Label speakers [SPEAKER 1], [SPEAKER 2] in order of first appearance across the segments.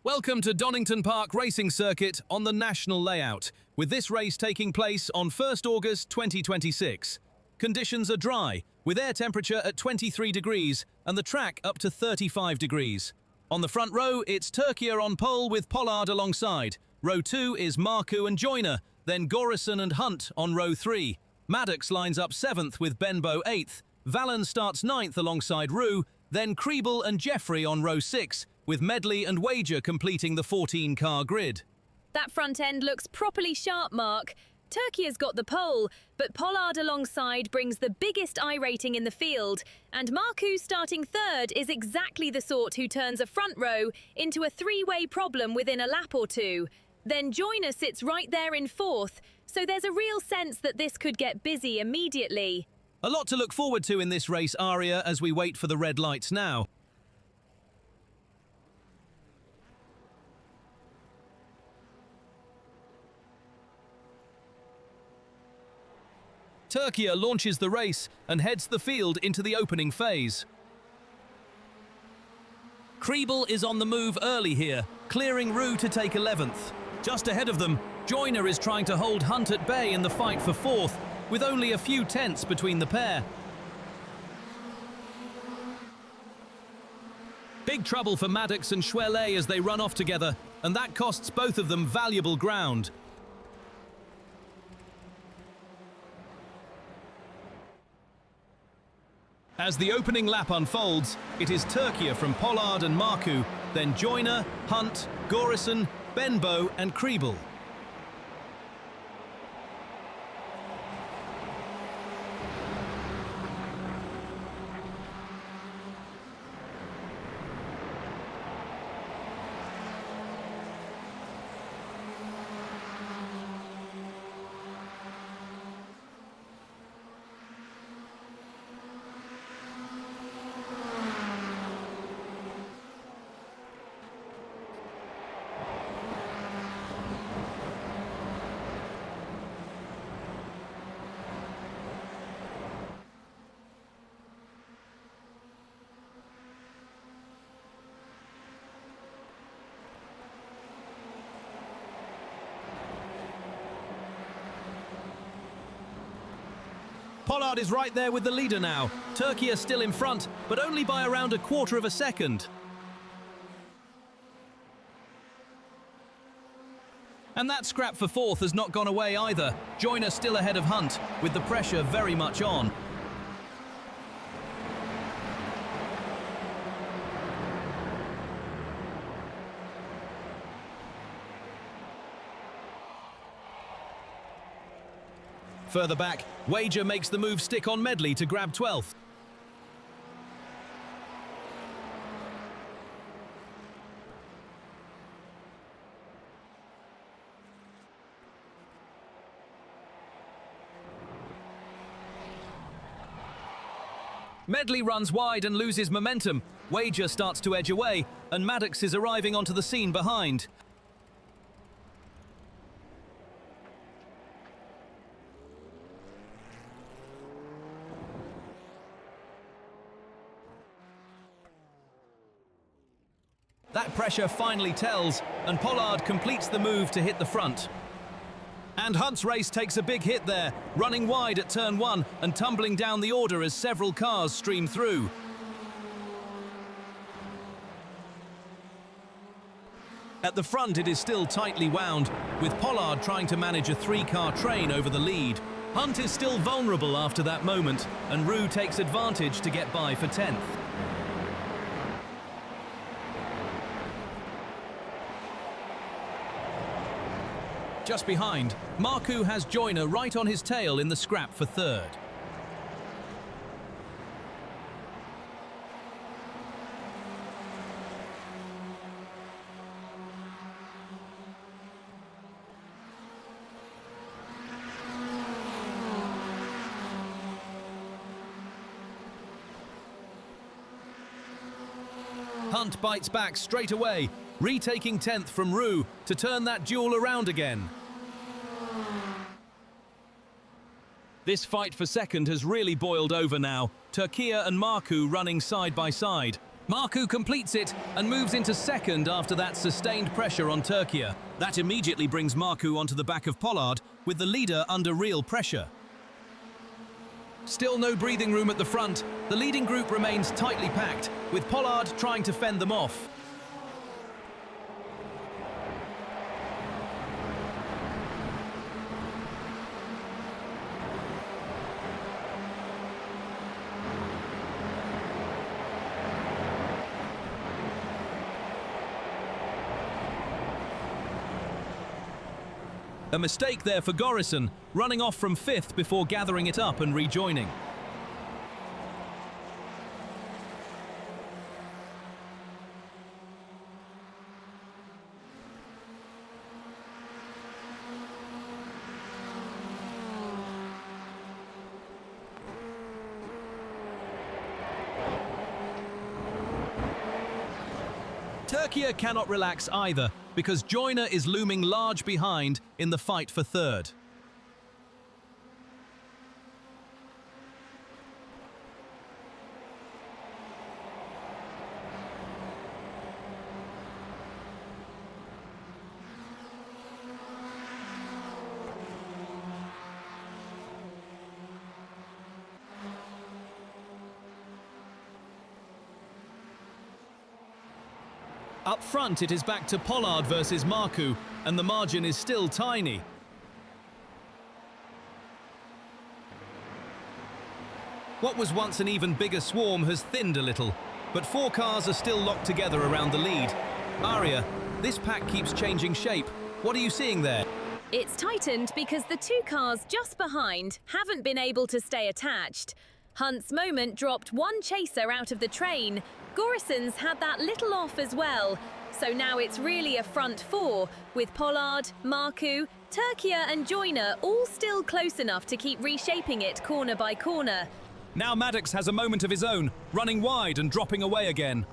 [SPEAKER 1] Welcome to Donington Park Racing Circuit on the national layout, with this race taking place on 1st August 2026. Conditions are dry, with air temperature at 23 degrees and the track up to 35 degrees. On the front row, it's Turkey on pole with Pollard alongside. Row 2 is Marcu and Joyner, then Gorison and Hunt on row 3. Maddox lines up 7th with Benbow 8th. Vallon starts 9th alongside Rue, then Kriebel and Jeffrey on row 6, with Medley and Wager completing the 14-car grid.
[SPEAKER 2] That front end looks properly sharp, Marc. Turkey has got the pole, but Pollard alongside brings the biggest iRating in the field, and Marcu starting 3rd is exactly the sort who turns a front row into a three-way problem within a lap or two. Then Joyner sits right there in 4th, so there's a real sense that this could get busy immediately.
[SPEAKER 1] A lot to look forward to in this race, Aria, as we wait for the red lights now. Turkey launches the race and heads the field into the opening phase. Kriebel is on the move early here, clearing Rue to take 11th. Just ahead of them, Joyner is trying to hold Hunt at bay in the fight for 4th, with only a few tenths between the pair. Big trouble for Maddox and Schwelle as they run off together, and that costs both of them valuable ground. As the opening lap unfolds, it is Turkey from Pollard and Marcu, then Joyner, Hunt, Gorison, Benbow and Kriebel. Pollard is right there with the leader now. Turkey are still in front, but only by around 1/4 of a second. And that scrap for 4th has not gone away either. Joyner still ahead of Hunt, with the pressure very much on. Further back, Wager makes the move stick on Medley to grab 12th. Medley runs wide and loses momentum. Wager starts to edge away, and Maddox is arriving onto the scene behind. That pressure finally tells, and Pollard completes the move to hit the front. And Hunt's race takes a big hit there, running wide at turn 1 and tumbling down the order as several cars stream through. At the front it is still tightly wound, with Pollard trying to manage a 3-car train over the lead. Hunt is still vulnerable after that moment, and Rue takes advantage to get by for 10th. Just behind, Marcu has Joyner right on his tail in the scrap for 3rd. Hunt bites back straight away, retaking 10th from Rue to turn that duel around again. This fight for second has really boiled over now, Turkey and Marcu running side by side. Marcu completes it and moves into second after that sustained pressure on Turkey. That immediately brings Marcu onto the back of Pollard, with the leader under real pressure. Still no breathing room at the front. The leading group remains tightly packed, with Pollard trying to fend them off. A mistake there for Gorison, running off from fifth before gathering it up and rejoining. Turkey cannot relax either, because Joyner is looming large behind in the fight for third. Up front, it is back to Pollard versus Marcu, and the margin is still tiny. What was once an even bigger swarm has thinned a little, but four cars are still locked together around the lead. Aria, this pack keeps changing shape. What are you seeing there?
[SPEAKER 2] It's tightened because the two cars just behind haven't been able to stay attached. Hunt's Moment dropped one chaser out of the train. Gorison's had that little off as well. So now it's really a front four, with Pollard, Marcu, Turkey and Joyner all still close enough to keep reshaping it corner by corner.
[SPEAKER 1] Now Maddox has a moment of his own, running wide and dropping away again.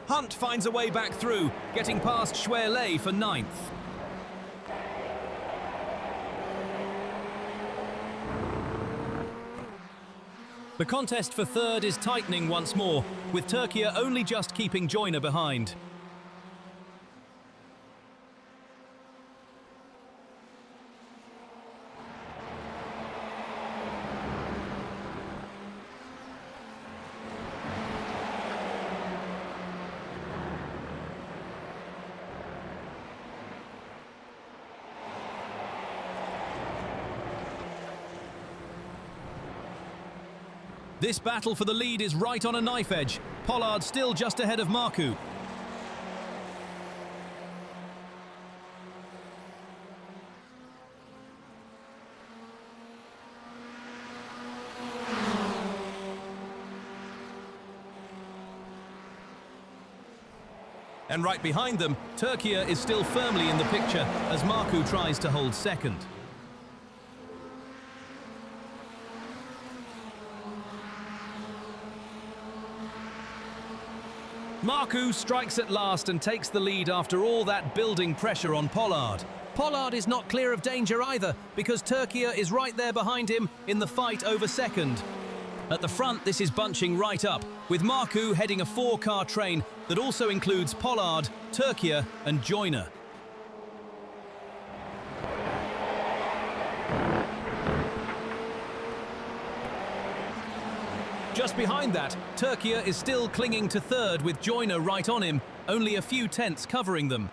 [SPEAKER 1] Hunt finds a way back through, getting past Schwerle for ninth. The contest for third is tightening once more, with Turkey only just keeping Joyner behind. This battle for the lead is right on a knife edge. Pollard still just ahead of Marcu. And right behind them, Turkey is still firmly in the picture as Marcu tries to hold second. Marcu strikes at last and takes the lead after all that building pressure on Pollard. Pollard is not clear of danger either, because Turkey is right there behind him in the fight over second. At the front, this is bunching right up, with Marcu heading a four-car train that also includes Pollard, Turkey and Joyner. Just behind that, Turkey is still clinging to third with Joyner right on him, only a few tenths covering them.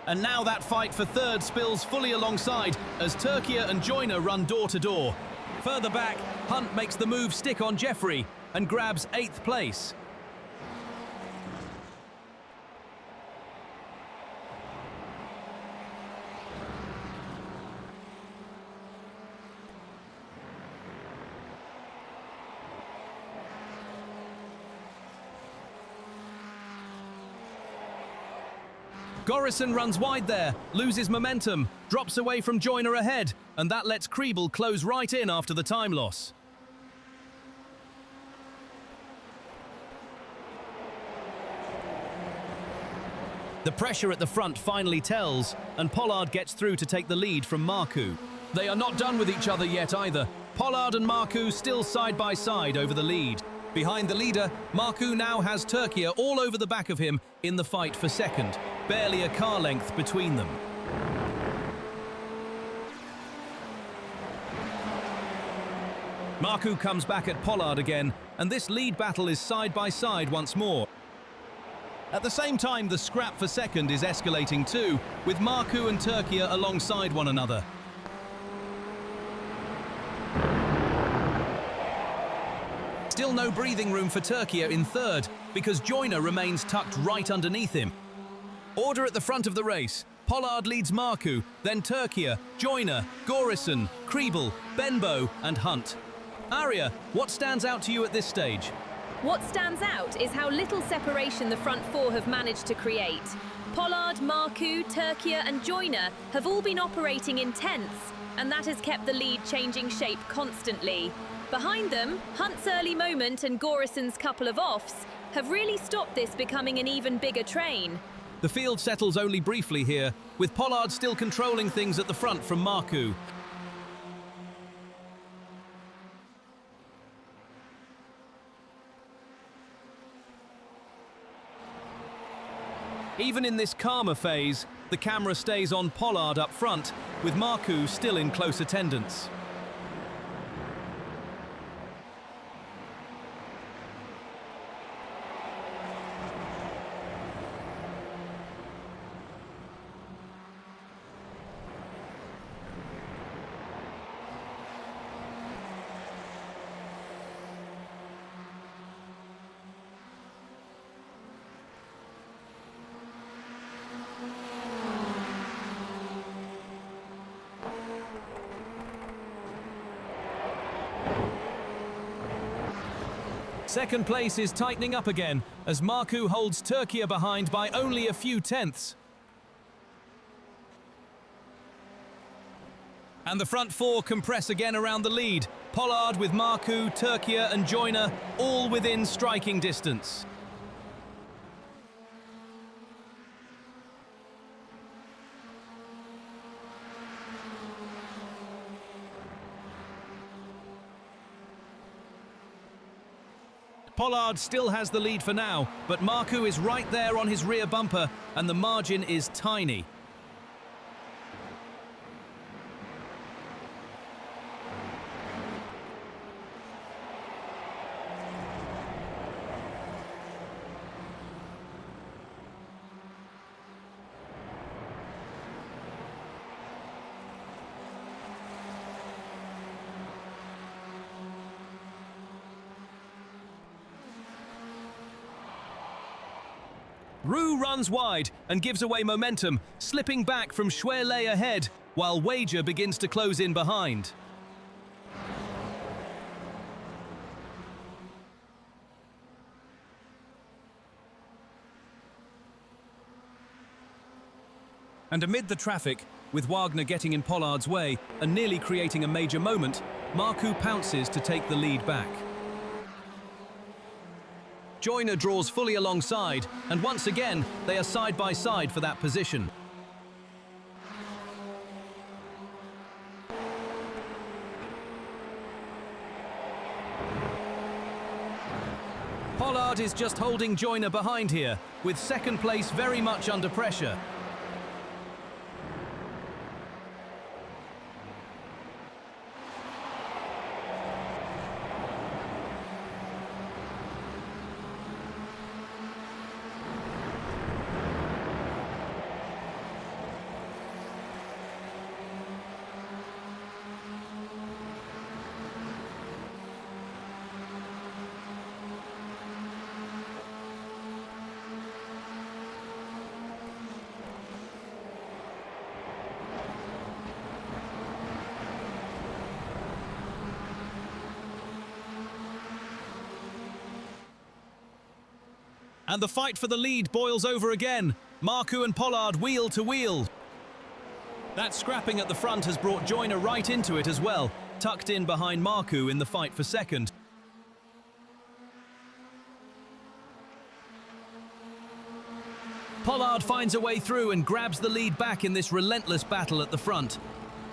[SPEAKER 1] And now that fight for third spills fully alongside as Turkey and Joyner run door to door. Further back, Hunt makes the move stick on Jeffrey and grabs 8th place. Gorison runs wide there, loses momentum, drops away from Joyner ahead, and that lets Kriebel close right in after the time loss. The pressure at the front finally tells, and Pollard gets through to take the lead from Marcu. They are not done with each other yet either. Pollard and Marcu still side by side over the lead. Behind the leader, Marcu now has Turkey all over the back of him in the fight for second. Barely a car length between them. Marcu comes back at Pollard again, and this lead battle is side by side once more. At the same time, the scrap for second is escalating too, with Marcu and Turkey alongside one another. Still no breathing room for Turkey in third, because Joyner remains tucked right underneath him. Order at the front of the race. Pollard leads Marcu, then Turkey, Joyner, Gorison, Kriebel, Benbow and Hunt. Aria, what stands out to you at this stage?
[SPEAKER 2] What stands out is how little separation the front four have managed to create. Pollard, Marcu, Turkey and Joyner have all been operating in tenths, and that has kept the lead changing shape constantly. Behind them, Hunt's early moment and Gorison's couple of offs have really stopped this becoming an even bigger train.
[SPEAKER 1] The field settles only briefly here, with Pollard still controlling things at the front from Marcu. Even in this calmer phase, the camera stays on Pollard up front, with Marcu still in close attendance. Second place is tightening up again, as Marcu holds Turkey behind by only a few tenths. And the front four compress again around the lead. Pollard with Marcu, Turkey and Joyner all within striking distance. Pollard still has the lead for now, but Marcu is right there on his rear bumper and the margin is tiny. Roux runs wide and gives away momentum, slipping back from Schwerle ahead, while Wager begins to close in behind. And amid the traffic, with Wagner getting in Pollard's way and nearly creating a major moment, Marcu pounces to take the lead back. Joyner draws fully alongside, and once again, they are side by side for that position. Pollard is just holding Joyner behind here, with second place very much under pressure. And the fight for the lead boils over again. Marcu and Pollard wheel to wheel. That scrapping at the front has brought Joyner right into it as well, tucked in behind Marcu in the fight for second. Pollard finds a way through and grabs the lead back in this relentless battle at the front.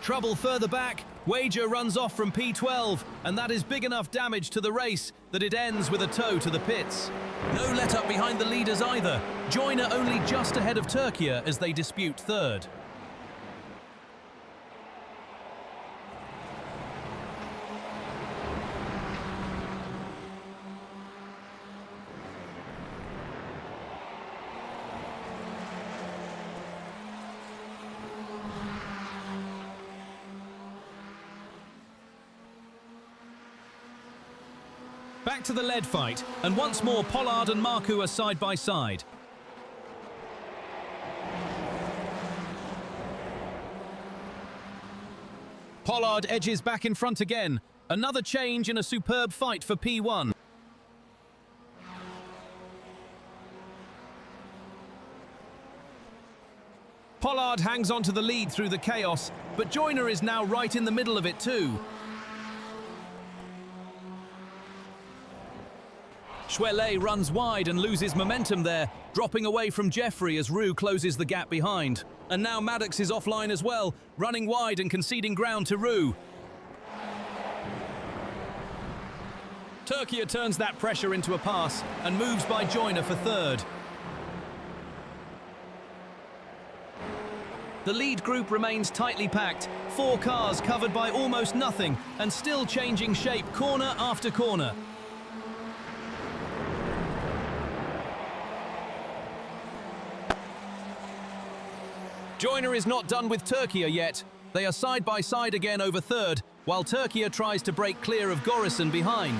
[SPEAKER 1] Trouble further back. Wager runs off from P12, and that is big enough damage to the race that it ends with a tow to the pits. No let up behind the leaders either. Joyner only just ahead of Turkey as they dispute third. Back to the lead fight, and once more Pollard and Marcu are side by side. Pollard edges back in front again. Another change in a superb fight for P1. Pollard hangs on to the lead through the chaos, but Joyner is now right in the middle of it too. Schwelle runs wide and loses momentum there, dropping away from Jeffrey as Roux closes the gap behind. And now Maddox is offline as well, running wide and conceding ground to Roux. Turkey turns that pressure into a pass and moves by Joyner for third. The lead group remains tightly packed, 4 cars covered by almost nothing and still changing shape corner after corner. Joyner is not done with Turkey yet. They are side by side again over third, while Turkey tries to break clear of Gorison behind.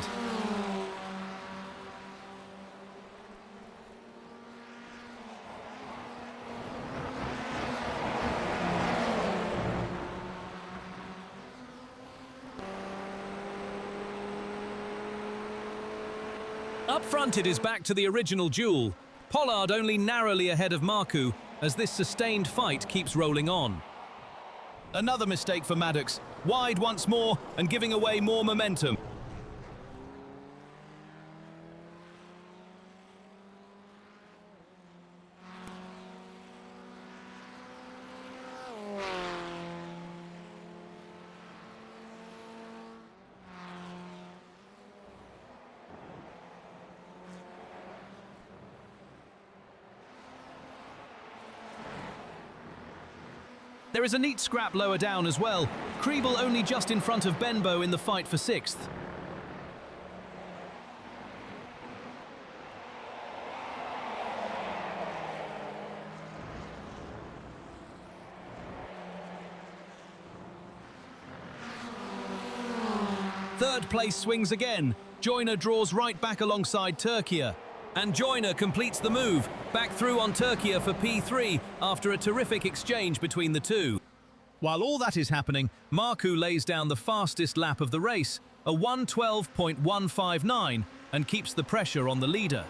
[SPEAKER 1] Up front it is back to the original duel. Pollard only narrowly ahead of Marcu as this sustained fight keeps rolling on. Another mistake for Maddox, wide once more and giving away more momentum. There is a neat scrap lower down as well. Kriebel only just in front of Benbow in the fight for 6th. Third place swings again. Joyner draws right back alongside Turkey. And Joyner completes the move, back through on Turkey for P3 after a terrific exchange between the two. While all that is happening, Marcu lays down the fastest lap of the race, a 1:12.159, and keeps the pressure on the leader.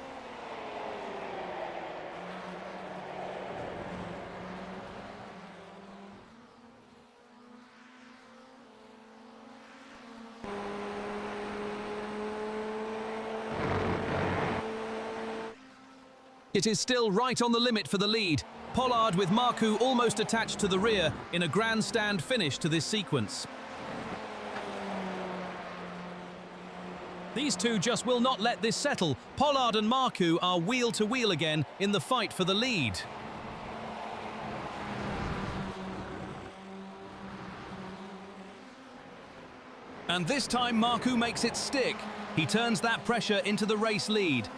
[SPEAKER 1] It is still right on the limit for the lead. Pollard with Marcu almost attached to the rear in a grandstand finish to this sequence. These two just will not let this settle. Pollard and Marcu are wheel to wheel again in the fight for the lead. And this time Marcu makes it stick. He turns that pressure into the race lead.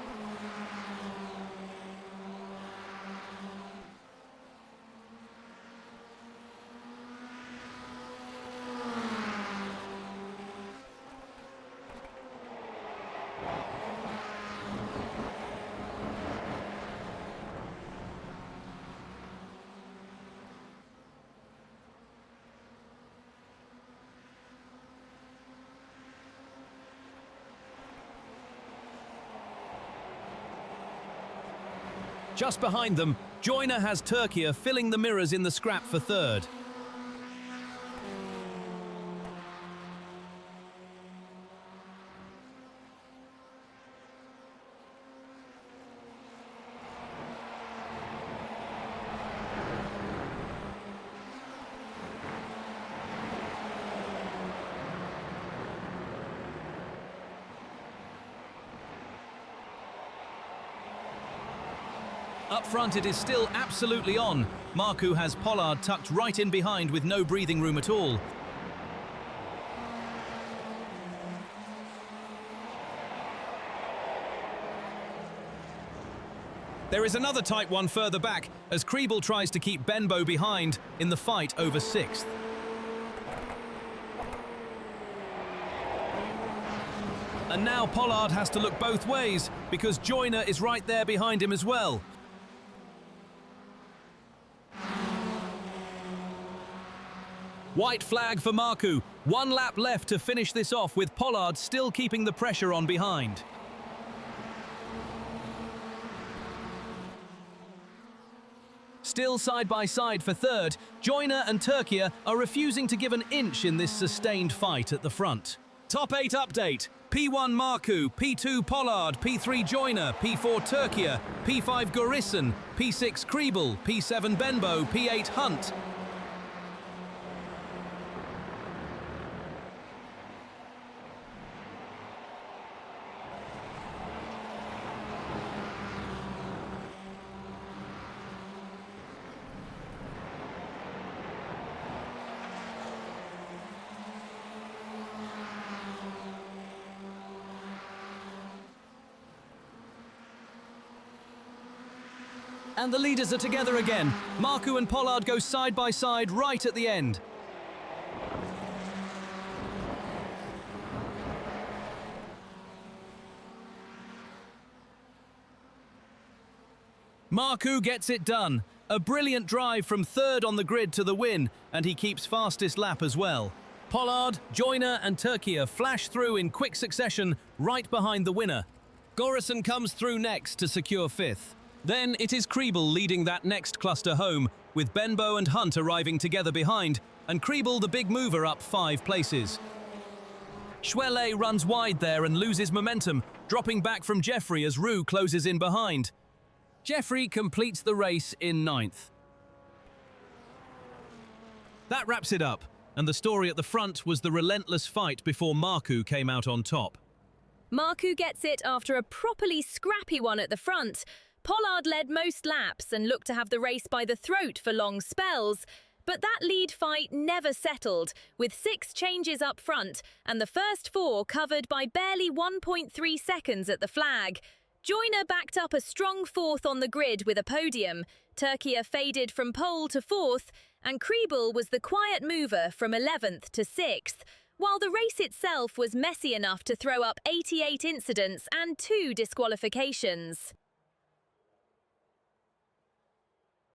[SPEAKER 1] Just behind them, Joyner has Turkey filling the mirrors in the scrap for third. Up front, it is still absolutely on. Marcu has Pollard tucked right in behind with no breathing room at all. There is another tight one further back as Kriebel tries to keep Benbow behind in the fight over 6th. And now Pollard has to look both ways because Joyner is right there behind him as well. White flag for Marcu. 1 lap left to finish this off with Pollard still keeping the pressure on behind. Still side by side for 3rd, Joyner and Turkey are refusing to give an inch in this sustained fight at the front. Top 8 update. P1 Marcu, P2 Pollard, P3 Joyner, P4 Turkey, P5 Gorisson, P6 Kriebel, P7 Benbow, P8 Hunt. And the leaders are together again. Marcu and Pollard go side by side right at the end. Marcu gets it done. A brilliant drive from 3rd on the grid to the win, and he keeps fastest lap as well. Pollard, Joyner and Turkey flash through in quick succession right behind the winner. Gorisson comes through next to secure 5th. Then it is Kriebel leading that next cluster home, with Benbow and Hunt arriving together behind, and Kriebel the big mover up 5 places. Schwelle runs wide there and loses momentum, dropping back from Jeffrey as Roux closes in behind. Jeffrey completes the race in 9th. That wraps it up, and the story at the front was the relentless fight before Marcu came out on top.
[SPEAKER 2] Marcu gets it after a properly scrappy one at the front. Pollard led most laps and looked to have the race by the throat for long spells, but that lead fight never settled, with 6 changes up front and the first 4 covered by barely 1.3 seconds at the flag. Joyner backed up a strong 4th on the grid with a podium, Turkey faded from pole to 4th, and Kriebel was the quiet mover from 11th to 6th, while the race itself was messy enough to throw up 88 incidents and 2 disqualifications.